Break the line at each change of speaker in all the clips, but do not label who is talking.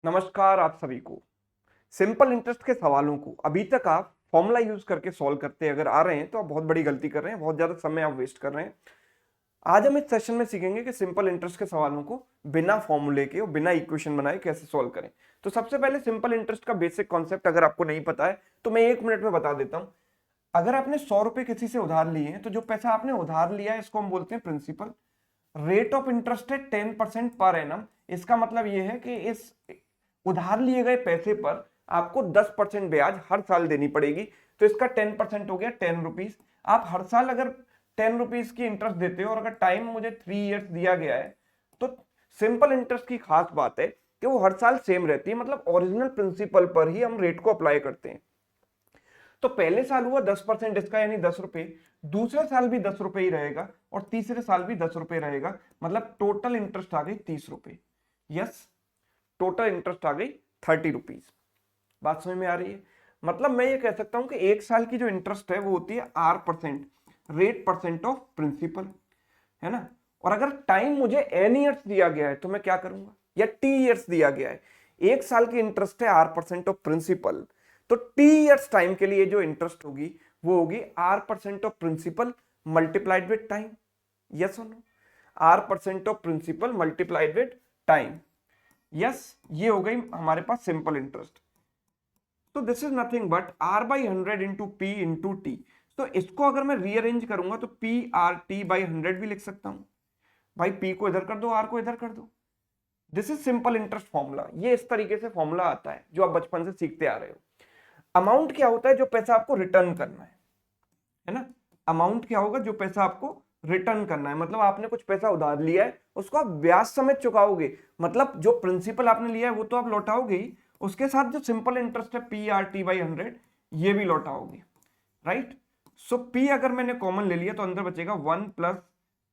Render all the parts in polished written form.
नमस्कार आप सभी को। सिंपल इंटरेस्ट के सवालों को अभी तक आप फॉर्मूला यूज करके सॉल्व करते अगर आ रहे हैं तो आप बहुत बड़ी गलती कर रहे हैं, बहुत ज्यादा समय आप वेस्ट कर रहे हैं। आज हम इस सेशन में सीखेंगे कि सिंपल इंटरेस्ट के सवालों को बिना फॉर्मूले के और बिना इक्वेशन बनाए कैसे सॉल्व करें। तो सबसे पहले सिंपल इंटरेस्ट का बेसिक कॉन्सेप्ट अगर आपको नहीं पता है तो मैं 1 मिनट में बता देता हूं। अगर आपने 100 रुपए किसी से उधार लिए हैं तो जो पैसा आपने उधार लिया है इसको हम बोलते हैं प्रिंसिपल। रेट ऑफ इंटरेस्ट है 10% पर एनम। इसका मतलब यह है कि इस उधार लिए गए पैसे पर आपको 10% ब्याज हर साल देनी पड़ेगी। तो इसका 10% हो गया 10 रुपीज। आप हर साल अगर 10 रुपीज की इंटरेस्ट देते हो और अगर टाइम मुझे 3 ईयर्स दिया गया है तो सिंपल इंटरेस्ट की खास बात है कि वो हर साल सेम रहती है, मतलब ओरिजिनल प्रिंसिपल पर ही हम रेट को अप्लाई करते हैं। तो पहले साल हुआ 10% इसका यानी 10 रुपए, दूसरे साल भी 10 रुपए ही रहेगा और तीसरे साल भी 10 रुपए रहेगा, मतलब टोटल इंटरेस्ट आ गई 30 रुपए। यस, टोटल इंटरेस्ट आ गई 30 रुपीज। बात समझ में आ रही है? मतलब मैं ये कह सकता हूं कि 1 साल की जो इंटरेस्ट है वो होती है R%, rate percent of principal, है ना। और अगर टाइम मुझे n ईयर्स दिया गया है तो मैं क्या करूंगा, या t ईयर्स दिया गया है। 1 साल की इंटरेस्ट है R% ऑफ प्रिंसिपल, तो t ईयर्स टाइम के लिए जो इंटरेस्ट होगी वो होगी R% of principal multiplied with time. Yes और no? R% of principal multiplied with time. Yes, ये हो गई हमारे पास सिंपल इंटरेस्ट। तो this is nothing but R/100 into P into T. तो इसको अगर मैं रीअरेंज करूंगा तो PR/T/100 भी लिख सकता हूं। भाई P को इधर कर दो, R को इधर कर दो। This is simple interest formula. ये इस तरीके से फॉर्मूला आता है जो आप बचपन से सीखते आ रहे हो। अमाउंट क्या होता है? जो पैसा आपको रिटर्न करना है ना। अमाउंट क्या होगा? जो पैसा आपको रिटर्न करना है, मतलब आपने कुछ पैसा उधार लिया है उसको आप ब्याज समेत चुकाओगे, मतलब जो प्रिंसिपल आपने लिया है वो तो आप लौटाओगे ही, उसके साथ जो सिंपल इंटरेस्ट है PR/T/100 ये भी लौटाओगे, राइट। सो P अगर मैंने कॉमन ले लिया तो अंदर बचेगा 1 +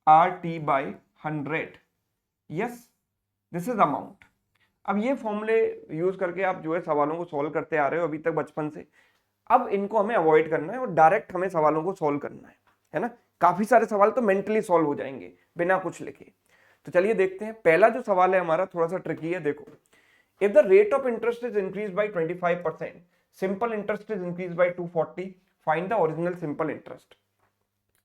RT/100। Yes, this is amount. अब ये फॉर्मूले यूज करके आप जो है सवालों को सॉल्व करते आ रहे हो अभी तक बचपन से। अब इनको हमें अवॉइड करना है और डायरेक्ट हमें सवालों को सॉल्व करना है ना। काफी सारे सवाल तो मेंटली सॉल्व हो जाएंगे बिना कुछ लिखे। तो चलिए देखते हैं। पहला जो सवाल है हमारा थोड़ा सा ट्रिकी है। देखो, if the rate of interest is increase by 25%, simple interest is increase bye 240, find the original simple interest.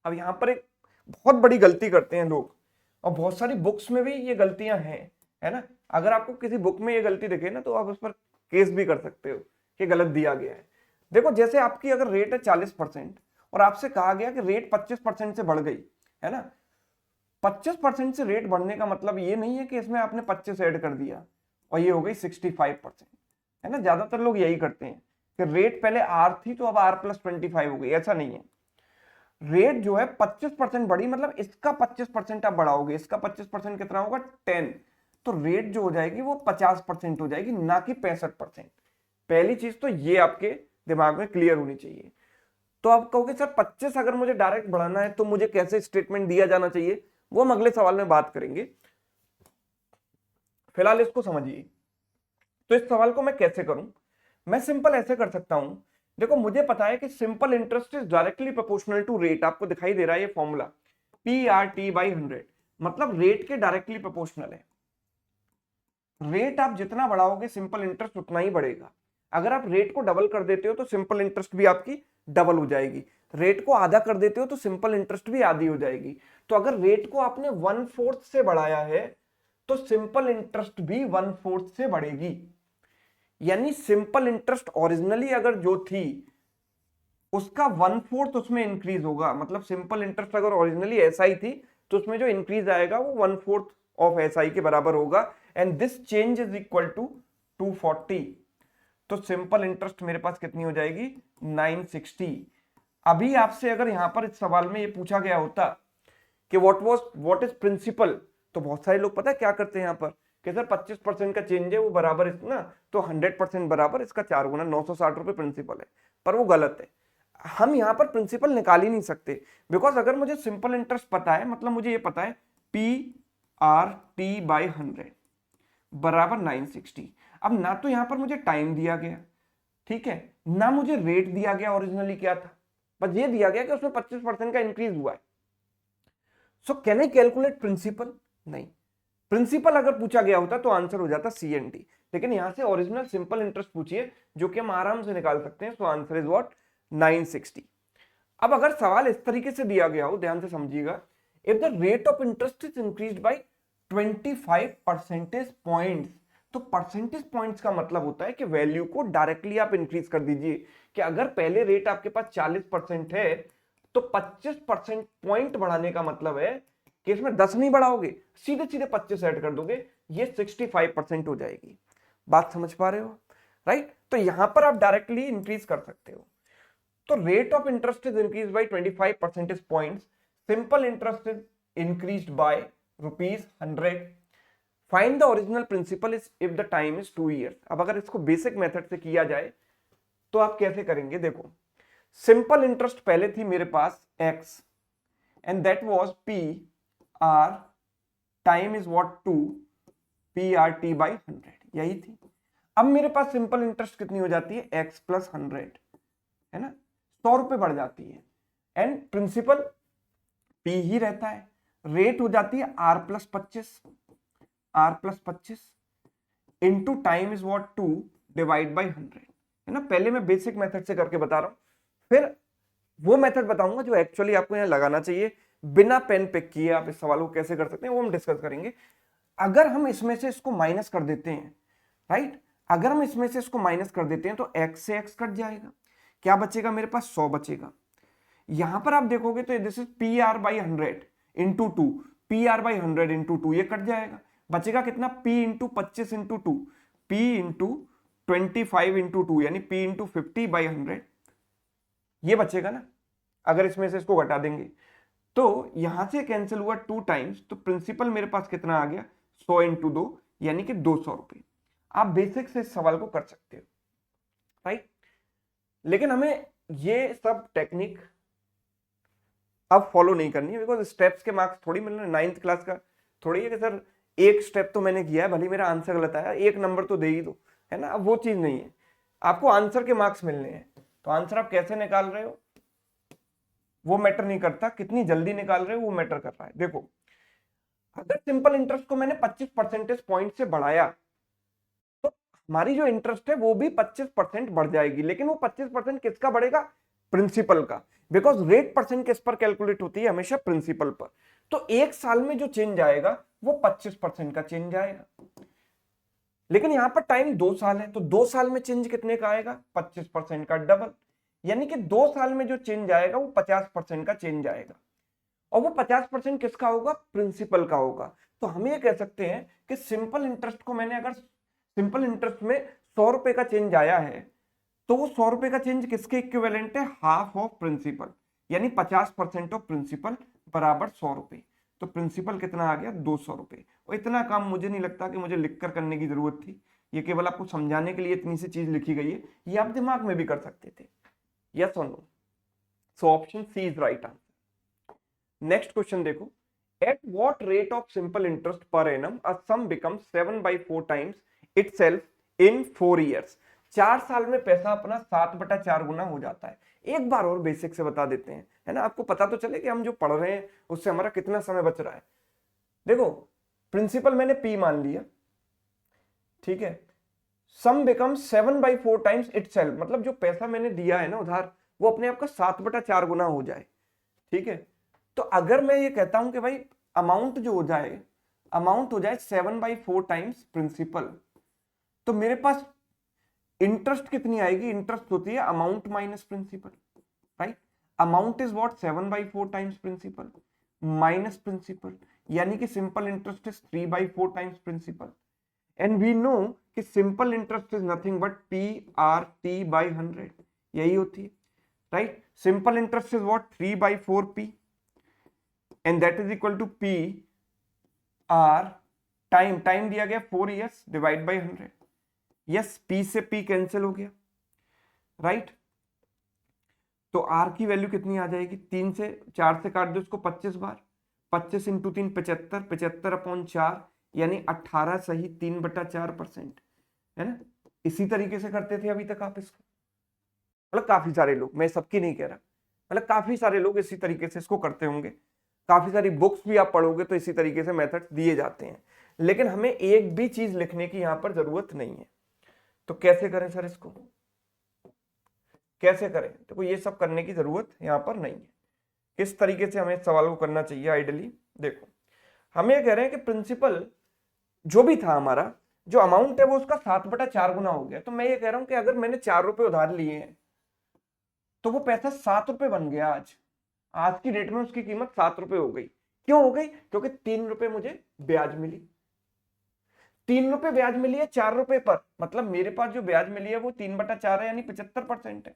अब यहां पर एक बहुत बड़ी गलती करते हैं लोग, और बहुत सारी बुक्स में भी ये गलतियां हैं, है ना। अगर आपको किसी बुक में ये गलती दिखे ना तो आप उस पर केस भी कर सकते हो कि गलत दिया गया है। देखो, जैसे आपकी अगर रेट है 40% और आपसे कहा गया कि रेट 25% से बढ़ गई, है ना। 25% से रेट बढ़ने का मतलब ये नहीं है कि इसमें आपने 25 ऐड कर दिया और ये हो गई 65%, है ना। ज्यादातर लोग यही करते हैं कि रेट पहले R थी तो अब R+25 हो गई। ऐसा नहीं है। रेट जो है 25% बढ़ी, मतलब इसका 25% आप बढ़ाओगे, इसका 25% कितना होगा 10, तो रेट जो हो जाएगी वो 50% हो जाएगी, ना कि 65%। पहली चीज तो ये आपके दिमाग में क्लियर होनी चाहिए। तो आप कहोगे सर 25 अगर मुझे डायरेक्ट बढ़ाना है तो मुझे कैसे स्टेटमेंट दिया जाना चाहिए, वो हम अगले सवाल में बात करेंगे। फिलहाल इसको समझिए। तो इस सवाल को मैं कैसे करूं? मैं सिंपल ऐसे कर सकता हूं। देखो, मुझे पता है कि simple interest is directly proportional to rate. आपको दिखाई दे रहा है ये फॉर्मूला PR/T/100, मतलब रेट के डायरेक्टली प्रोपोर्शनल है। रेट आप जितना बढ़ाओगे सिंपल इंटरेस्ट उतना ही बढ़ेगा। अगर आप रेट को डबल कर देते हो तो सिंपल इंटरेस्ट भी आपकी डबल हो जाएगी। रेट को आधा कर देते हो तो सिंपल इंटरेस्ट भी आधी हो जाएगी। तो अगर रेट को आपने 1/4 से बढ़ाया है तो सिंपल इंटरेस्ट भी 1/4 से बढ़ेगी। यानी सिंपल इंटरेस्ट ओरिजिनली अगर जो थी उसका 1/4 उसमें इंक्रीज होगा। मतलब सिंपल इंटरेस्ट अगर ओरिजिनली SI थी तो उसमें जो इंक्रीज आएगा वो 1/4 ऑफ SI के बराबर होगा। And this change is equal to 240। तो सिंपल इंटरेस्ट मेरे पास कितनी हो जाएगी 960। अभी आपसे अगर यहां पर इस सवाल में ये पूछा गया होता कि व्हाट इज प्रिंसिपल, तो बहुत सारे लोग पता है क्या करते हैं यहां पर कि सर 25% का चेंज है वो बराबर इतना, तो 100% बराबर इसका 4 गुना 960 रुपए प्रिंसिपल है। पर वो गलत है। हम यहां पर प्रिंसिपल निकाल ही नहीं सकते, बिकॉज अगर मुझे सिंपल इंटरेस्ट पता है, मतलब मुझे ये पता है PR/T/100 बराबर 960। अब ना तो यहां पर मुझे टाइम दिया गया, ठीक है, ना मुझे रेट दिया गया ओरिजिनली क्या था, बस ये दिया गया कि उसमें 25% का इंक्रीज हुआ है। So can I calculate principal? नहीं। प्रिंसिपल अगर पूछा गया होता तो आंसर हो जाता CNT, लेकिन यहां से ओरिजिनल सिंपल इंटरेस्ट पूछिए जो कि हम आराम से निकाल सकते हैं, सो आंसर इज व्हाट 960। अब अगर सवाल इस तरीके से दिया गया हो, ध्यान से समझिएगा, if the rate of interest is increased bye 25 percentage points, तो परसेंटेज पॉइंट्स का मतलब होता है कि वैल्यू को डायरेक्टली आप इंक्रीज कर दीजिए, कि अगर पहले रेट आपके पास 40% है तो 25% पॉइंट बढ़ाने का मतलब है कि इसमें 10 नहीं बढ़ाओगे, सीधे सीधे 25 ऐड कर दोगे, ये 65% हो जाएगी। बात समझ पा रहे हो, राइट? तो यहां पर आप डायरेक्टली इंक्रीज कर सकते हो। तो rate of interest is increase by 25 percentage points, simple interest is increased by ₹100। Find the original principal is if the time is 2 years। अब अगर इसको बेसिक मेथड से किया जाए तो आप कैसे करेंगे? देखो, सिंपल इंटरेस्ट पहले थी मेरे पास x and that was PR, time is what 2 PRT by 100, यही थी। अब मेरे पास सिंपल इंटरेस्ट कितनी हो जाती है? x + 100, है ना, 100 रुपए बढ़ जाती है, एंड प्रिंसिपल P ही रहता है, रेट हो जाती है R + 25 into time is what 2 divide by 100, है ना। पहले मैं बेसिक मेथड से करके बता रहा हूं, फिर वो मेथड बताऊंगा जो एक्चुअली आपको यहाँ लगाना चाहिए, बिना पेन पिक किए आप इस सवाल को कैसे कर सकते हैं वो हम डिस्कस करेंगे। अगर हम इसमें से इसको माइनस कर देते हैं, राइट, अगर हम इसमें से इसको माइनस कर देते हैं तो x से x कट जाएगा, क्या बचेगा मेरे पास? 100 बचेगा। यहां पर आप देखोगे तो this is PR/100 into 2, PR/100 into 2, ये कट जाएगा, बचेगा कितना? P into 25 into 2, P into 25 into 2, यानी P इंटू 50/100, ये बचेगा ना। अगर इसमें से इसको घटा देंगे तो यहां से कैंसिल हुआ 2 टाइम्स, तो प्रिंसिपल मेरे पास कितना आ गया? 100 इंटू 2, यानी कि 200 रुपए। आप बेसिक से इस सवाल को कर सकते हो, राइट। लेकिन हमें ये सब टेक्निक अब फॉलो नहीं करनी है, बिकॉज स्टेप्स के मार्क्स थोड़ी मिल रहे हैं। 9th क्लास का थोड़ी है कि सर एक स्टेप तो मैंने किया है, भले मेरा आंसर गलत आया, एक नंबर तो दे ही दो, है ना। अब वो चीज नहीं है, आपको आंसर के मार्क्स मिलने हैं। तो आंसर आप कैसे निकाल रहे हो वो मैटर नहीं करता, कितनी जल्दी निकाल रहे हो वो मैटर कर रहा है। देखो, अगर सिंपल इंटरेस्ट को मैंने 25 परसेंटेज पॉइंट से बढ़ाया तो हमारी जो इंटरेस्ट है वो भी 25% बढ़ जाएगी, लेकिन वो 25% किसका बढ़ेगा? प्रिंसिपल का, बिकॉज रेट परसेंट किस पर कैलकुलेट होती है? हमेशा प्रिंसिपल पर। तो एक साल में जो चेंज आएगा वो 25% का चेंज आएगा, लेकिन यहां पर टाइम 2 साल है, तो 2 साल में चेंज कितने का आएगा? 25% का डबल, यानी कि 2 साल में जो चेंज आएगा वो 50% का चेंज आएगा, और वो 50% किसका होगा? प्रिंसिपल का होगा। तो हम ये कह सकते हैं कि सिंपल इंटरेस्ट को मैंने, अगर सिंपल इंटरेस्ट में 100 रुपए का चेंज आया है तो वो 100 रुपए का चेंज किसके इक्विवेलेंट है? हाफ ऑफ प्रिंसिपल, यानी 50% ऑफ प्रिंसिपल बराबर 100 रुपए। तो प्रिंसिपल कितना आ गया? 200 रुपए। और इतना काम मुझे नहीं लगता कि मुझे लिखकर करने की जरूरत थी, ये केवल आपको समझाने के लिए इतनी सी चीज लिखी गई है, ये आप दिमाग में भी कर सकते थे। यस और no? So option C is right answer. Next question देखो, at what rate of simple interest per annum a sum becomes 7/4 times itself in 4 years। 4 साल में पैसा अपना 7/4 गुना हो जाता है। एक बार और बेसिक से बता देते हैं, है ना, आपको पता तो चले कि हम जो पढ़ रहे हैं उससे हमारा कितना समय बच रहा है। देखो, प्रिंसिपल मैंने P मान लिया, ठीक है, सम बिकम्स 7/4 टाइम्स इटसेल्फ, मतलब जो पैसा मैंने दिया है ना उधार, वो अपने आप का 7/4 गुना हो जाए, ठीक है। तो अगर मैं ये कहता हूं कि भाई अमाउंट जो हो जाए, अमाउंट हो जाए 7/4 टाइम्स प्रिंसिपल, तो मेरे पास इंटरेस्ट कितनी आएगी? इंटरेस्ट होती है amount minus principal, right. Amount is what? 7/4 times principal minus principal, यानी कि simple interest is 3/4 times principal, and we know कि simple interest is nothing but PRT/100, यही होती है, right. Simple interest is what? 3/4P, and that is equal to PR, time दिया गया 4 years, divide by 100। Yes, P से P cancel हो गया, right. तो R की वैल्यू कितनी आ जाएगी? 3 से 4 से काट दो इसको 25 बार, 25 इंटू 3 75, 75/4, यानी 18 सही 3/4%, है ना। इसी तरीके से करते थे अभी तक आप इसको, मतलब काफी सारे लोग, मैं सबकी नहीं कह रहा, मतलब काफी सारे लोग इसी तरीके से इसको करते होंगे। काफी सारी बुक्स भी आप पढ़ोगे तो इसी तरीके से मेथड दिए जाते हैं, लेकिन हमें एक भी चीज लिखने की यहां पर जरूरत नहीं है। तो कैसे करें सर इसको, कैसे करें? देखो ये सब करने की जरूरत यहां पर नहीं है। किस तरीके से हमें इस सवाल को करना चाहिए आइडियली, देखो हम ये कह रहे हैं कि प्रिंसिपल जो भी था हमारा, जो अमाउंट है वो उसका 7/4 गुना हो गया। तो मैं ये कह रहा हूं कि अगर मैंने 4 रुपए उधार लिए हैं तो वो पैसा 7 रुपए बन गया। आज आज की डेट में उसकी कीमत 7 रुपए हो गई। क्यों हो गई? क्योंकि 3 रुपए मुझे ब्याज मिली। 3 रुपए ब्याज मिली है 4 रुपए पर, मतलब मेरे पास जो ब्याज मिली है वो 3/4 है, यानी 75% है।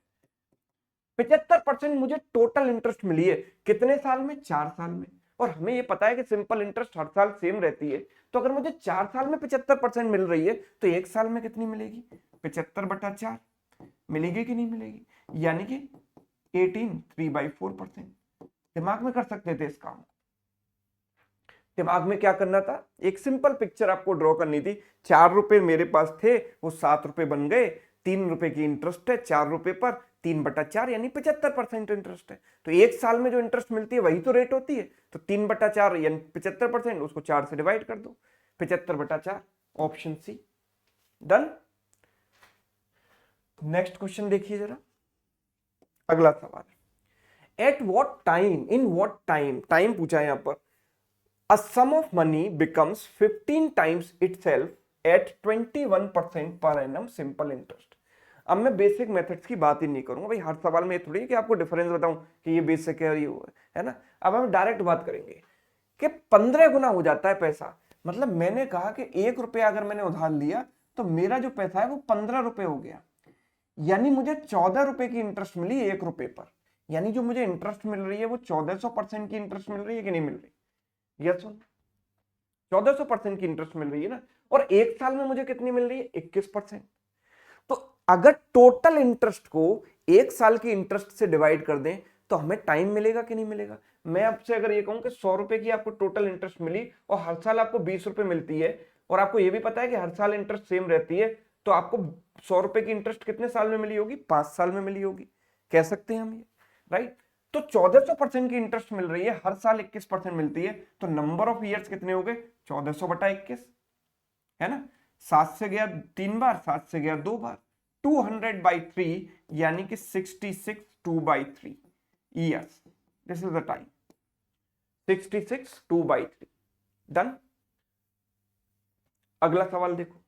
75% मुझे टोटल इंटरेस्ट मिली है। कितने साल में? 4 साल में। और हमें ये पता है कि सिंपल इंटरेस्ट हर साल सेम रहती है। तो अगर मुझे 4 साल में 75% मिल रही है तो 1 साल में कितनी मिलेगी? 75/4 मिलेगी कि नहीं मिलेगी? यानी कि 18 3/4%। दिमाग में कर सकते थे इस काम। दिमाग में क्या करना था? एक सिंपल पिक्चर आपको ड्रॉ करनी थी। 4 रुपए मेरे पास थे, वो 7 रुपए बन गए। 3 रुपए की इंटरेस्ट है 4 रुपए पर, 3/4 यानी 75% इंटरेस्ट है। तो 1 साल में जो इंटरेस्ट मिलती है वही तो रेट होती है। तो 3/4 यानी 75%, उसको 4 से डिवाइड कर दो, 75/4, option C. Done. Next question देखिए जरा, अगला सवाल। At what time, in what time, time पूछा है यहां पर, a sum of money becomes 15 times itself at 21% per annum simple interest। अब मैं बेसिक मेथड्स की बात ही नहीं करूंगा भाई, हर सवाल में ये थोड़ी कि आपको डिफरेंस बताऊं कि ये बेसिक है और ये है ना। अब हम डायरेक्ट बात करेंगे कि 15 गुना हो जाता है पैसा। मतलब मैंने कहा कि 1 रुपया अगर मैंने उधार लिया तो मेरा जो पैसा है वो 15 रुपए हो गया, यानी मुझे 14 रुपए की इंटरेस्ट मिली 1 रुपए पर। यानी जो मुझे इंटरेस्ट मिल रही है वो 1400% की इंटरेस्ट मिल रही है कि नहीं मिल रही? यस, 1400% की इंटरेस्ट मिल रही है ना। और 1 साल में मुझे कितनी मिल रही है? 21%। तो अगर टोटल इंटरेस्ट को 1 साल की इंटरेस्ट से डिवाइड कर दें तो हमें टाइम मिलेगा कि नहीं मिलेगा? मैं आपसे अगर ये कहूं कि 100 रुपए की आपको टोटल इंटरेस्ट मिली और हर साल आपको 20 रुपए मिलती है, और आपको ये भी पता है कि हर साल इंटरेस्ट सेम रहती है, तो आपको 100 रुपए की इंटरेस्ट कितने साल में मिली होगी? 5 साल में मिली होगी। कह सकते हैं हम ये, राइट। तो 1400% की इंटरेस्ट मिल रही है, हर साल 21% मिलती है, तो नंबर ऑफ ईयर्स कितने हो गए? 1400/21, है ना। 7 से गया 3 बार, 7 से गया 2 बार, 200/3 यानी कि 66 2/3 years. This is the time, 66 2/3। Done. अगला सवाल देखो।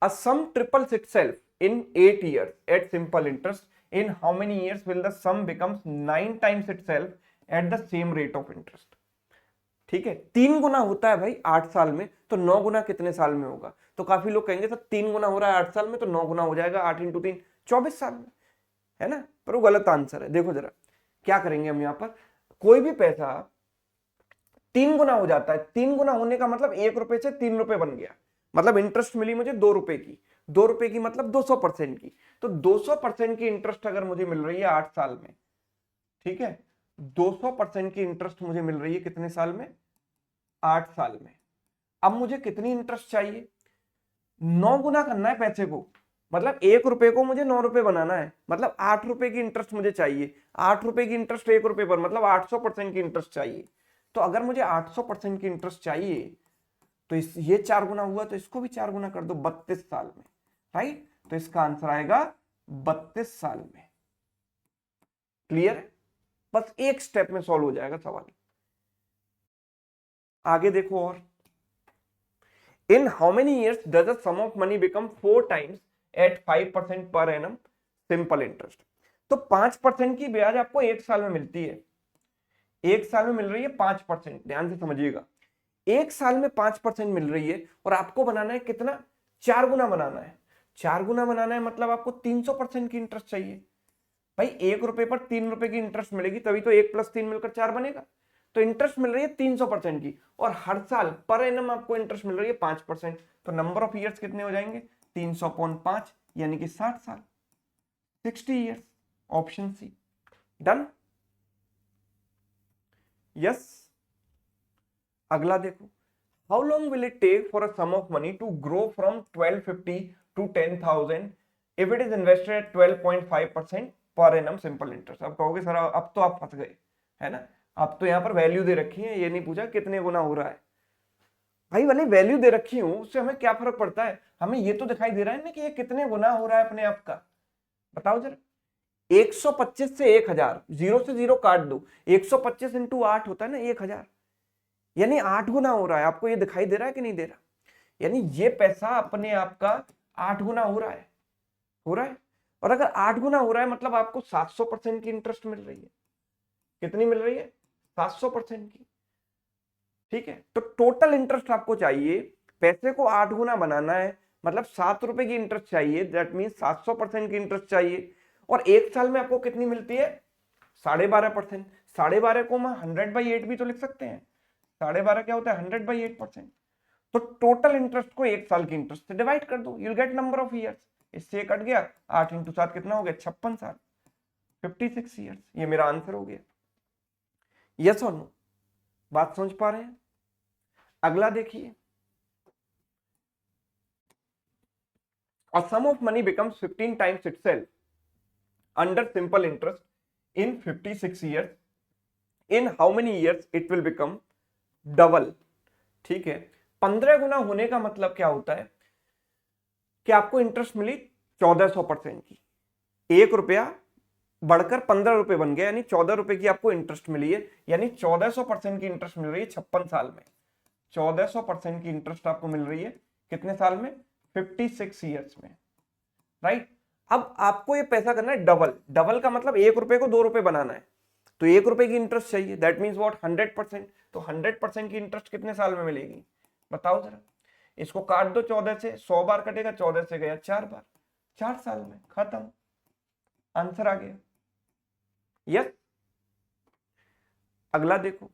A sum triples itself in 8 years at simple interest. In how many years will the sum becomes 9 times itself at the same rate of interest? ठीक है, 3 गुना होता है भाई 8 साल में, तो 9 गुना कितने साल में होगा? तो काफी लोग कहेंगे सर 3 गुना हो रहा है 8 साल में, तो 9 गुना हो जाएगा 8 × 3 24 साल में, है ना। पर वो गलत आंसर है। देखो जरा क्या करेंगे हम यहाँ पर, कोई भी पैसा 3 गुना हो जाता है, 3 गुना होने का मतलब 1 रुपए से 3 रुपए बन गया। मतलब इंटरेस्ट मिली मुझे 2 रुपए की, 2 रुपए की मतलब 200% की। तो 200% की इंटरेस्ट अगर मुझे मिल रही है 8 साल में, ठीक है, 200% की इंटरेस्ट मुझे मिल रही है कितने साल में? 8 साल में। अब मुझे कितनी इंटरेस्ट चाहिए? 9 गुना करना है पैसे को, मतलब 1 रुपए को मुझे 9 रुपए बनाना है, मतलब 8 रुपए की इंटरेस्ट मुझे चाहिए। 8 रुपए की इंटरेस्ट 1 रुपए पर, मतलब 800% की इंटरेस्ट चाहिए। तो अगर मुझे 800% की इंटरेस्ट चाहिए तो ये 4 गुना हुआ, तो इसको भी 4 गुना कर दो 32 साल में, राइट। तो इसका आंसर आएगा 32 साल में। क्लियर है? बस एक स्टेप में सॉल्व हो जाएगा सवाल। आगे देखो और, in how many years does the sum of money become 4 times at 5% per annum simple interest. तो 5% की ब्याज आपको 1 साल में मिलती है। 1 साल में मिल रही है 5%, ध्यान से समझिएगा। 1 साल में 5% मिल रही है और आपको बनाना है कितना? 4 गुना बनाना है। 4 गुना बनाना है मतलब आपको 300% की इंटरेस्ट चाहिए। भाई 1 रुपए पर 3 रुपए की इंटरेस्ट मिलेगी, तभी तो 1 + 3 मिलकर 4 बनेगा। तो इंटरेस्ट मिल रही है 300% की, और हर साल पर एनम आपको इंटरेस्ट मिल रही है 5%। तो नंबर ऑफ ईयर्स कितने हो जाएंगे? 300/5 यानी कि 60 साल, 60 years, option C. Done. Yes. अगला देखो, how long will it take for a sum of money to grow from 1250 to 10,000 if it is invested at 12.5% per annum simple interest. अब कहोगे सर अब तो आप फंस गए, है ना। अब तो यहाँ पर वैल्यू दे रखी है, ये नहीं पूछा कितने गुना हो रहा है। भाई वाली वैल्यू दे रखी हूं उससे हमें क्या फर्क पड़ता है, हमें ये तो दिखाई दे रहा है ना कि ये कितने गुना हो रहा है अपने आप का। बताओ जरा, 125 से 1000, जीरो से जीरो काट दो, 125 इंटू 8 होता है ना 1000, यानी 8 गुना हो रहा है। आपको ये दिखाई दे रहा है कि नहीं दे रहा? यानी ये पैसा अपने आप का 8 गुना हो रहा है, हो रहा है। और अगर 8 गुना हो रहा है मतलब आपको 700% की इंटरेस्ट मिल रही है। कितनी मिल रही है? 700% की। ठीक है, तो टोटल इंटरेस्ट आपको चाहिए, पैसे को 8 गुना बनाना है, मतलब 7 रुपए की इंटरेस्ट चाहिए, दैट मीन 700% की इंटरेस्ट चाहिए। और एक साल में आपको कितनी मिलती है? 12.5%। 12.5 को हम 100/8 भी तो लिख सकते हैं। 12.5 क्या होता है? 100/8%। तो टोटल इंटरेस्ट को एक साल की इंटरेस्ट से डिवाइड कर दो, you'll get number of years. इससे कट गया, 8 इंटू 7 कितना हो गया? 56 साल, 56 ईयर्स। ये मेरा आंसर हो गया। यस और नो? बात समझ पा रहे हैं? अगला देखिए, a sum of money becomes 15 times itself under simple interest in 56 years. In how many years it will become double? ठीक है, 15 गुना होने का मतलब क्या होता है कि आपको इंटरेस्ट मिली 1400% की, 1 रुपया बढ़कर 15 रुपए बन गया, यानी 14 रुपए की आपको इंटरेस्ट मिली है, यानी 1400% की इंटरेस्ट मिल रही है 56 साल में। 1400% की इंटरेस्ट आपको मिल रही है कितने साल में? 56 ईयर्स में, राइट। अब आपको ये पैसा करना है डबल। डबल का मतलब 1 रुपए को 2 रुपए बनाना है, तो 1 रुपए की इंटरेस्ट चाहिए, दैट मीन्स व्हाट? 100%। तो 100% की इंटरेस्ट कितने साल में मिलेगी? बताओ जरा। इसको काट दो 14 से, 100 बार कटेगा, 14 से गया 4 बार, 4 साल में खत्म। आंसर आ गया। यस। अगला देखो,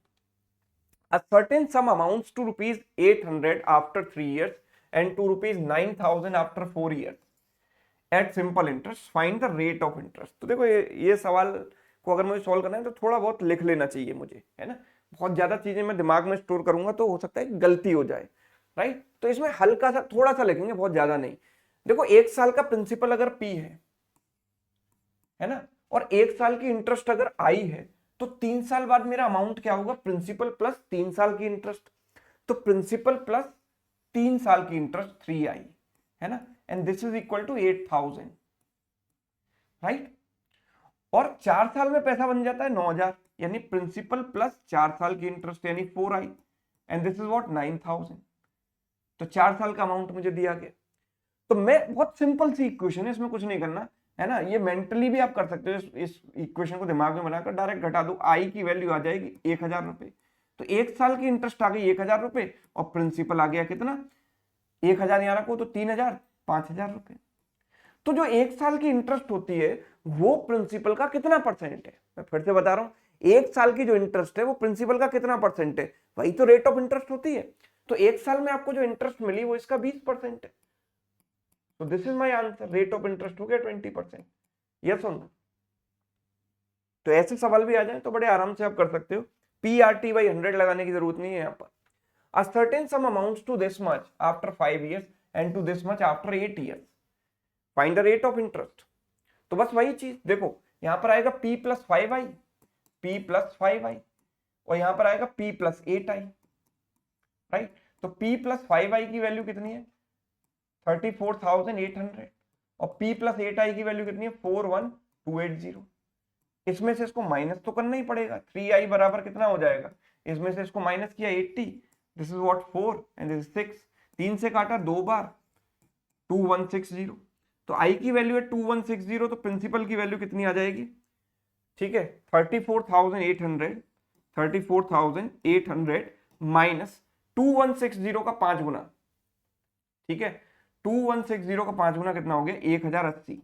a certain sum amounts to rupees 800 after 3 years and to rupees 9000 after 4 years at simple interest, find the rate of interest। तो देखो ये सवाल को अगर मुझे सॉल्व करना है तो थोड़ा बहुत लिख लेना चाहिए मुझे, है ना। बहुत ज्यादा चीजें मैं दिमाग में स्टोर करूंगा तो हो सकता है गलती हो जाए, राइट। तो इसमें हल्का सा थोड़ा सा लिखेंगे, बहुत ज्यादा नहीं। देखो, एक साल का प्रिंसिपल अगर पी है ना, और एक साल की इंटरेस्ट अगर आई है, तो 3 साल बाद मेरा अमाउंट क्या होगा? प्रिंसिपल प्लस 3 साल की इंटरेस्ट। तो प्रिंसिपल प्लस 3 साल की इंटरेस्ट 3 आई, है ना, and this is equal to 8000, right. और 4 साल में पैसा बन जाता है 9000, यानी प्रिंसिपल प्लस 4 साल की इंटरेस्ट यानी 4i, and this is what? 9000। तो 4 साल का अमाउंट मुझे दिया गया। तो मैं, बहुत सिंपल सी इक्वेशन है, इसमें कुछ नहीं करना, है ना। ये मेंटली भी आप कर सकते हो, इस इक्वेशन को दिमाग में बनाकर डायरेक्ट घटा दो, आई की वैल्यू आ जाएगी 1000 रुपए। तो एक साल की इंटरेस्ट आ गई 1000 रुपए, और प्रिंसिपल आ गया कितना? 1000 यहाँ रखो तो 3000, 5000 रुपए। तो जो एक साल की इंटरेस्ट होती है वो प्रिंसिपल का कितना परसेंट है? मैं फिर से बता रहा हूं, एक साल की जो इंटरेस्ट है वो प्रिंसिपल का कितना परसेंट है? वही तो रेट ऑफ इंटरेस्ट होती है। तो एक साल में आपको जो इंटरेस्ट मिली वो इसका 20% है। तो this is my answer, rate of interest हो गया 20%। यस और नो? तो ऐसे सवाल भी आ जाए तो बड़े आराम से आप कर सकते हो, PRT/100 लगाने की जरूरत नहीं है यहाँ पर। A certain sum amounts to this much after 5 years and to this much after 8 years. Find the rate of interest। तो बस वही चीज देखो, यहां पर आएगा P plus 5i, P plus 5i, और यहां पर आएगा P प्लस 8i, राइट। तो P प्लस 5i की वैल्यू कितनी है? 34,800, और P प्लस 8i की वैल्यू कितनी है? 41280। इसमें से इसको माइनस तो करना ही पड़ेगा, 3i बराबर कितना हो जाएगा? इसमें से इसको माइनस किया 80, this is what? 4 and this is 6। 3 से काटा 2 बार, 2160। तो i की वैल्यू है 2160, तो प्रिंसिपल की वैल्यू कितनी आ जाएगी? ठीक है, 34,800, 34,800 माइनस 2160 का 5 गुना। ठीक है, 2160 का 5 गुना कितना हो गया? 1080,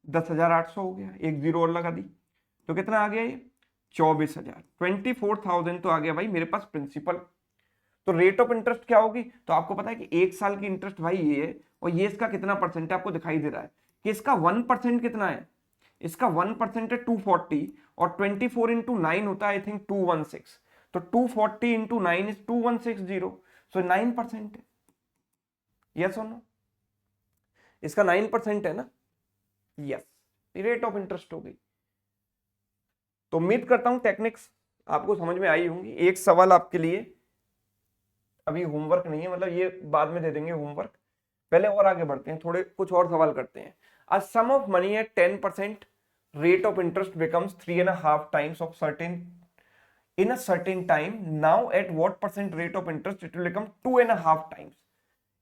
10,800 हो गया, एक जीरो और लगा दी, तो कितना आ गया ये? 24,000। 24,000 तो आ गया भाई मेरे पास प्रिंसिपल। तो रेट ऑफ इंटरेस्ट क्या होगी? तो आपको पता है कि एक साल की इंटरेस्ट भाई ये है, और ये इसका कितना परसेंट है? आपको दिखाई दे रहा है कि इसका 1% कितना है? इसका 1% है 240, और 24 इंटू 9 होता है आई थिंक 216। तो 240 इंटू 9 इज 2160, सो 9% है। यस और नो? इसका 9% है ना? यस, रेट ऑफ इंटरेस्ट हो गई। तो उम्मीद करता हूं टेक्निक्स आपको समझ में आई होंगी। एक सवाल आपके लिए अभी होमवर्क नहीं है, मतलब ये बाद में दे देंगे होमवर्क, पहले और आगे बढ़ते हैं, थोड़े कुछ और सवाल करते हैं। A sum of money at 10% rate of interest becomes 3.5 times of certain in a certain time. Now at what percent rate of interest it will become 2.5 times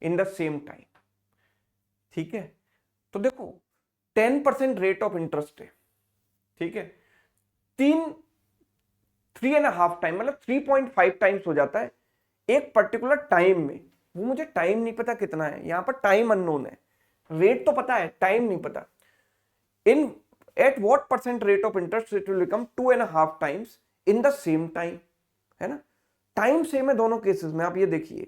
in the same time? ठीक है, तो देखो 10% rate of interest है, ठीक है, 3.5 time मतलब 3.5 times हो जाता है एक पर्टिकुलर टाइम में। वो मुझे टाइम नहीं पता कितना है, यहां पर टाइम अननोन है, रेट तो पता है, टाइम नहीं पता। In at what percent rate of interest it will become 2.5 times in the same time, है ना, टाइम सेम है दोनों केसेस में। आप ये देखिए,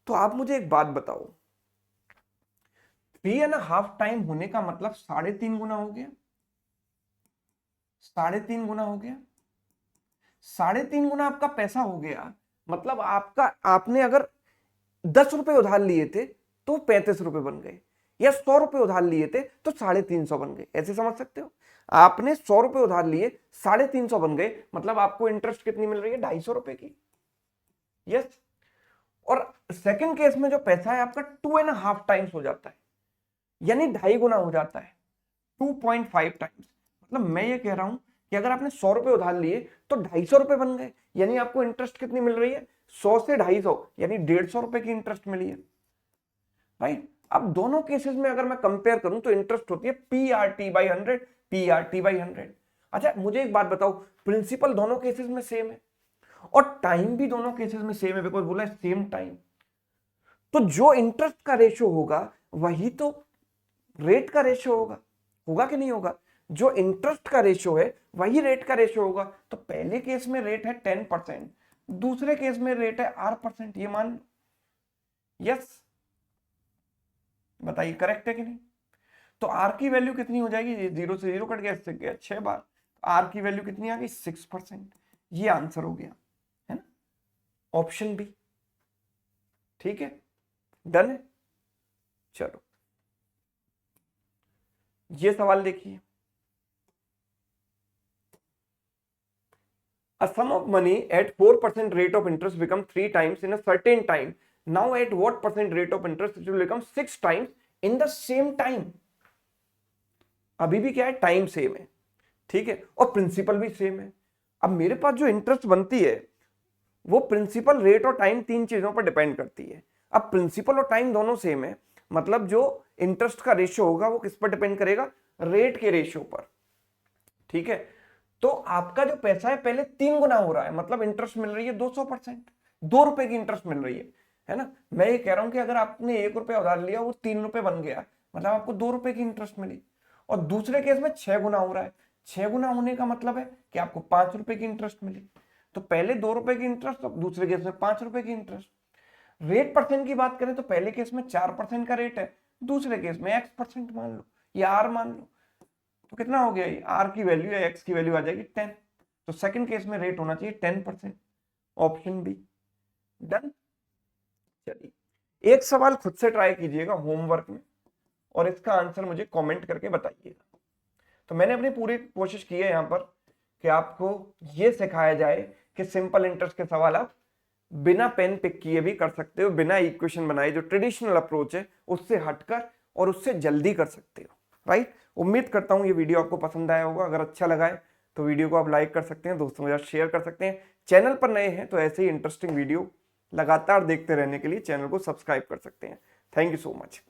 तो आप मुझे एक बात बताओ, 3.5 टाइम होने का मतलब 3.5 गुना हो गया, 3.5 गुना हो गया, 3.5 गुना आपका पैसा हो गया। मतलब आपका, आपने अगर 10 रुपए उधार लिए थे तो 35 रुपए बन गए, या 100 रुपए उधार लिए थे तो 350 बन गए, ऐसे समझ सकते हो। आपने 100 रुपए उधार लिए, 350 बन गए, मतलब आपको इंटरेस्ट कितनी मिल रही है, 250 रुपए की। यस, और सेकंड केस में जो पैसा है आपका 2.5 टाइम्स हो जाता है, यानी 2.5 गुना हो जाता है, 2.5 टाइम्स। मतलब मैं ये कह रहा हूं कि अगर आपने 100 रुपए उधार लिए तो 250 रुपए बन गए, यानी आपको इंटरेस्ट कितनी मिल रही है, 100 से 250, यानी 150 रुपए की इंटरेस्ट मिली है, राइट। अब दोनों केसेस में अगर मैं कंपेयर करूं तो इंटरेस्ट होती है PRT/100, PRT/100। अच्छा मुझे एक बात बताओ, प्रिंसिपल दोनों केसेस में सेम है और टाइम भी दोनों केसेस में सेम है, बिकॉज बोला है सेम टाइम। तो जो इंटरेस्ट का रेशियो होगा वही तो रेट का रेशियो होगा, होगा कि नहीं होगा। जो इंटरेस्ट का रेशियो है वही रेट का रेशियो होगा। तो पहले केस में रेट है 10%, दूसरे केस में रेट है R%, ये मान यस, बताइए करेक्ट है कि नहीं। तो R की वैल्यू कितनी हो जाएगी, 0 से 0 कट गया, इससे गया 6 बार, R की वैल्यू कितनी आ गई, 6%। ये आंसर हो गया, है ना, ऑप्शन बी। ठीक है, डन है। चलो ये सवाल देखिए, a sum of money at 4% rate of interest become 3 times in a certain time. Now at what percent rate of interest it will become 6 times in the same time? अभी भी क्या है, टाइम सेम है, ठीक है, और principal भी same है। अब मेरे पास जो इंटरेस्ट बनती है वो प्रिंसिपल, रेट और टाइम, तीन चीजों पर डिपेंड करती है। अब प्रिंसिपल और टाइम दोनों सेम है, मतलब जो इंटरेस्ट का रेशियो होगा वो किस पर डिपेंड करेगा, रेट के रेशियो पर, ठीक है। तो आपका जो पैसा है पहले 3 गुना हो रहा है, मतलब इंटरेस्ट मिल रही है 200%, 2 रुपए की इंटरेस्ट मिल रही है ना। मैं ये कह रहा हूं कि अगर आपने 1 रुपया उधार लिया, वो 3 रुपए बन गया, मतलब आपको 2 रुपए की इंटरेस्ट मिली। और दूसरे केस में 6 गुना हो रहा है, 6 गुना होने का मतलब है कि आपको 5 रुपए की इंटरेस्ट मिली। तो पहले 2 रुपए की इंटरेस्ट, तो दूसरे केस में 5 रुपए की इंटरेस्ट। रेट परसेंट की बात करें तो पहले केस में 4% का रेट है, दूसरे केस में X% मान लो या R मान लो, तो कितना हो गया, ये R की वैल्यू या X की वैल्यू आ जाएगी 10। तो सेकंड केस में रेट होना चाहिए 10%, ऑप्शन बी, डन। चलिए एक सवाल खुद से ट्राई कीजिएगा होमवर्क में और इसका आंसर मुझे कमेंट करके बताइएगा। तो मैंने अपनी पूरी कोशिश की है यहाँ पर कि आपको ये सिखाया जाए कि सिंपल इंटरेस्ट के सवाल आप बिना पेन पिक किए भी कर सकते हो, बिना इक्वेशन बनाए, जो ट्रेडिशनल अप्रोच है उससे हटकर, और उससे जल्दी कर सकते हो, राइट। उम्मीद करता हूं ये वीडियो आपको पसंद आया होगा। अगर अच्छा लगा है तो वीडियो को आप लाइक कर सकते हैं, दोस्तों के साथ शेयर कर सकते हैं। चैनल पर नए हैं तो ऐसे ही इंटरेस्टिंग वीडियो लगातार देखते रहने के लिए चैनल को सब्सक्राइब कर सकते हैं। Thank you so much.